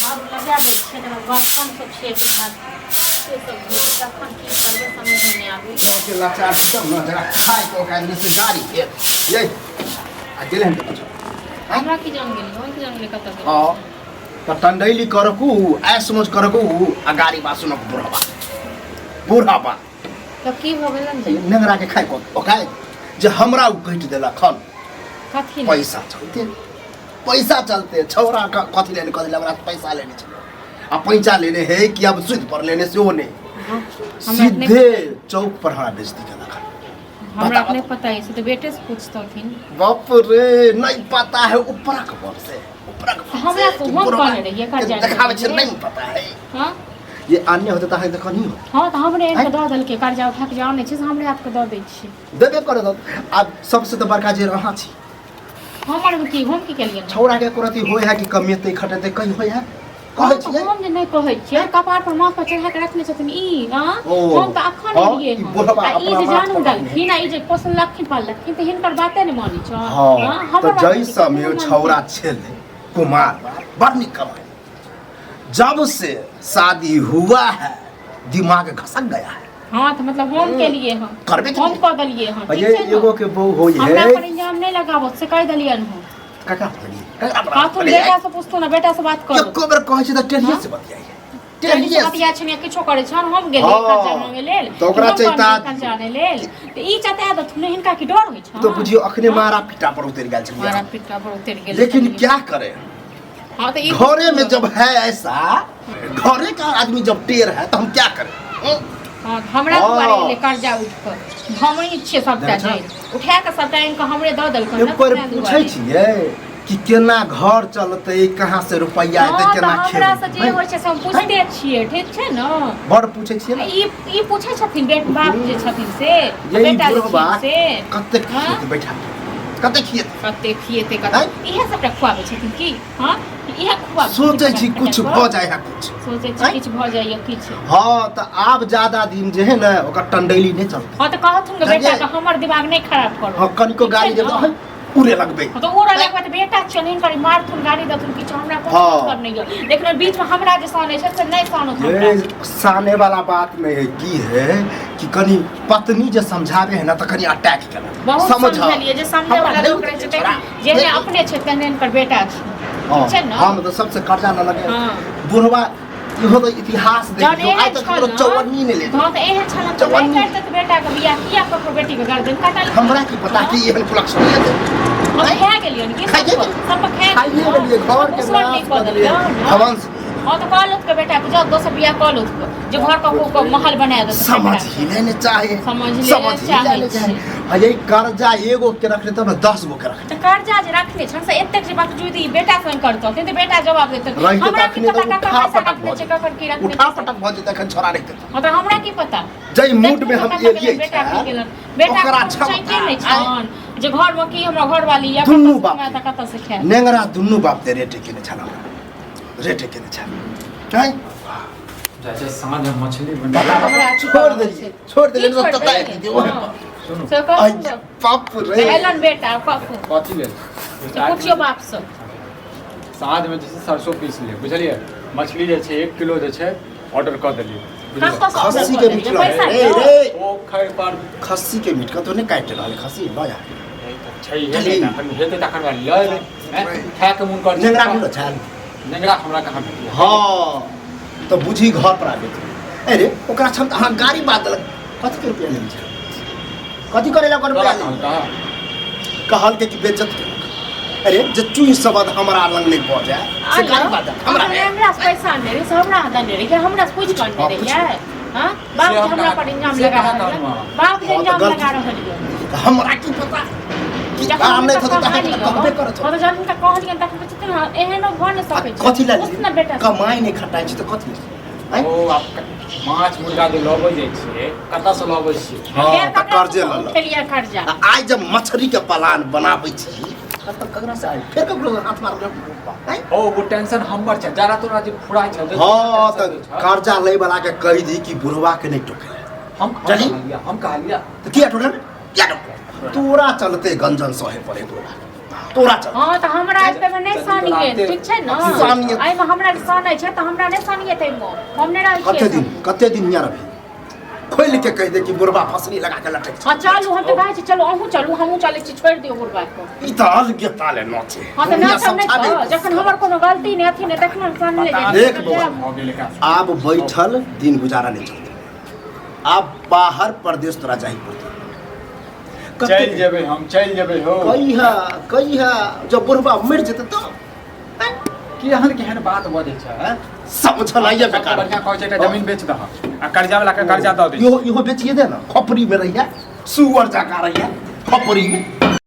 अब लगा दै छै त बर्तन सब छे के हाथ से सब भेल तखन की करबे समझ में आबे के लाचार सब न जरा खाए को का से गाड़ी है ये आ गेले हम तो हमरा की जान गेली हम की जान गेली कत गेली हां त टंडैली करकू ऐ समझ करकू आ गाड़ी बासुन बुढ़ाबा तो की भ गेलन जे नेंगरा के खाए को ओकाय जे हमरा उ कहिट देला खन कथी पैसा चलते छौरा का कथी लेने हमरा पैसा लेने छ आ पैसा लेने है कि अब सुध पर लेने से वो नहीं सीधे चौक पर हमारा बेइज्जती कर रखा हमरा नहीं पता है से तो बेटे से पूछतथिन बाप रे नहीं पता है ऊपर का बात से ऊपर का हमरा को हम कहले रहिए का जाने दिखावे छ नहीं पता है हां ये अन्य होता है देखो नहीं हां तो हमरे इनके द दल के कर्जा उठा के जाने छै हमरे हाथ के द दै छी देबे कर दो अब सबसे तो बड़का जे रहा छी हमर की हम की केलियन छौरा के करती होय है कि कमियते खटते कहीं होय है कहै छियै हम जे नहीं कहै छियै कपार पर माथ पर चढ़ा के रखने छथिन ई हां हम त अखन एलिए ई जे जानू दलखिन ई जे पोसल लखिन पाल लखिन त हिनकर बाते नहीं मानी छ हां हमर जैसा में छौरा छेले कुमार बड़ निक कमाई जब से शादी हुआ है दिमाग घसक गया है हां तो मतलब हम के लिए हम करबे हम कह दलिए हम ये एगो के बहू होई है हमरा पर इंजाम नहीं लगाबो से कह दलियन हम काका हां बेटा से पूछतो ना बेटा से बात करो एको बेर कहै छै त टेलिए से बतियाई टेलिए बतिया छै किछो करे छन हम गेले कर्जा मांगे लेल तो ओकरा चाहिता कर्जा ने लेल त ई चता द थुने हिनका की डर होई छ तो बुझियो अखने मारा पीटा पर उतर गेल छै मारा पीटा पर उतर गेल लेकिन क्या करे हां तो घरे में जब है ऐसा घरे का आदमी जब टेर है तो हम क्या करें हां हमरा दुआरे ले कर्जा उठ कर हम ही छिए सबटा जाय उठा के सबटा इनका हमरे द देल कर ऊपर पूछै छियै कि केना घर चलते कहां से रुपैया एते केना खेल हमरा से जे होय छै से हम पूछते छियै ठीक छै न बड़ पूछै छियै ना ई पूछै छथिन बेट बाप जे छथिन से बेटा से कते खियत बैठा कते खियते कते इहे सबटा खुआबै छथिन की हां इहे खुआ सोचै छी कुछ भ जाय है कुछ सोचै छी किछ भ जाय किछ हां त आब ज्यादा दिन जे है ना ओकर टंडैली नहीं चलते हां त कहथुन बेटा का हमर दिमाग नहीं खराब करो हां कनिको गाड़ी दे दो उड़े लगबे तो उड़ा लगबे त बेटा चलिन करी मारथुन गाड़ी दथुन किछ हमरा को करने गयो लेकिन बीच में हमरा जे साने छै से नहीं सानो हमरा साने वाला बात में है की है कि कनी पत्नी जे समझावे है ना त कनी अटैक केला समझ लिए जे समझे वाला लोग रहे छै जे अपने छै तने कर बेटा छै न हम तो सबसे कर्जा न लगे बुढ़वा इहो तो इतिहास देखियो आज तक तो चौवन्नी ने ले हां त एहे छला चौवन्नी करते त बेटा के बियाह किया ककरो बेटी के गर्दन काटल हमरा की पता कि एहन कुलक सुनिए हम खा गेलियन की सब खा गेलिए घर के नाश कर दिए हवंश हां तो कॉलेज के बेटा के जो दोसर बियाह कॉलेज के जो घर का महल बना दे समझ ही लेने चाहिए समझ लेने चाहिए अरे कर्जा एगो के रखले तब 10 गो के रखले त कर्जा जे रखले छन से एतेक जे बावजूद बेटा सन करतो त बेटा जवाब देत हमरा की पता का रखले छै ककर की रखले उठा पटक भ जेते खन छोरा रखते हां त हमरा की पता जई मूड में हम एलिए बेटा की गेलन बेटा चाहिए नहीं छन जे घर में की हमरा घर वाली या दुन्नु बाप त कत से खाए नेंगरा दुन्नु बाप ते रेटे के छला रेटे के छला काय चाचा समझ में मछली छोड़ दे तो तता है सुनो बाप रे एलन बेटा पापू कथी ले पूछियो बाप से साथ में जैसे सरसों पीस ले बुझलिए मछली जे छै 1 किलो जे छै ऑर्डर कर देलिए खस्सी के मीट रे ओ खैर पर खस्सी के मीट का तो नहीं काट रहल खस्सी ल यार छै हे ना अपन हेते तखन वाली ल खा के मुन कर नेंगरा मिलो छाल नेंगरा हमरा कहां भेटल हां तो बुझी घर पर आबे अरे ओकरा छम हां गाड़ी बात कथि के रुपया लेन छै कथि करेला कर रुपया कहल के कि बेइज्जत अरे जे चुई शब्द हमरा लंग नहीं पहुंच जाए से गाड़ी बात हमरा पैसा ले रे हमरा हदा ले रे हमरा कुछ करने रे यार हां बाप हमरा पर इंजाम लगा रहल बाप इंजाम लगा रहल हमरा की पता काम नहीं था कहबे करत तो जब का कहलियन तक कितना एहनो भन न सकै छै कथि ले कमाई नहीं खटाई छै तो कथि ओ आप माछ मुर्गा जे लबै जाइ छियै कतऽ से लबै छियै हां त कर्जे ल खेलिया कर्जा आइ जब मछली के प्लान बनाबै छी तब ककरा से आई फेर ककरो हाथ मार ओ वो टेंशन हमर छै जरा तोरा जे फुराय छै हां त कर्जा लै वाला के कहि दी कि बुढ़वा के नहीं टोके हम कहलिया तो किया टोकन क्या टोक तोरा चलते गंजन सहे पड़े तोरा तोरा चल हां त हमरा आज पे नै सानिए ठीक छै न सानिए। आई में हमरा सानै छै त हमरा नै सानिए तै में हम नै रहै छियै कते दिन हियां रही खोल के कह दे कि बुढ़वा फसली लगा के लटक छै। हां चलू हम त कहै छी चलू अहूँ चलू हमहूँ चलै छी छोड़ दियौ बुढ़वा को ई त अलगे ताले न छै। हां त ना सब नै जखन हमर कोनो गलती नै अथी नै तखन हम सान ले देख बौआ, आब बैठल दिन गुजारा नहीं चलते। आब बाहर प्रदेश तोरा जाही पड़ते। चल जेबे हम चल जेबे हो कहिया जब बुढ़वा मर जेते तो केहन केहन बात बजै छै समझल आइए बेकार। बढ़िया कहै छै जमीन बेच दह आ कर्जा वाला के कर्जा दऽ दे। इहो बेचिए दे ना, खपरी में रहिया सुअर जका रहिया खपरी में।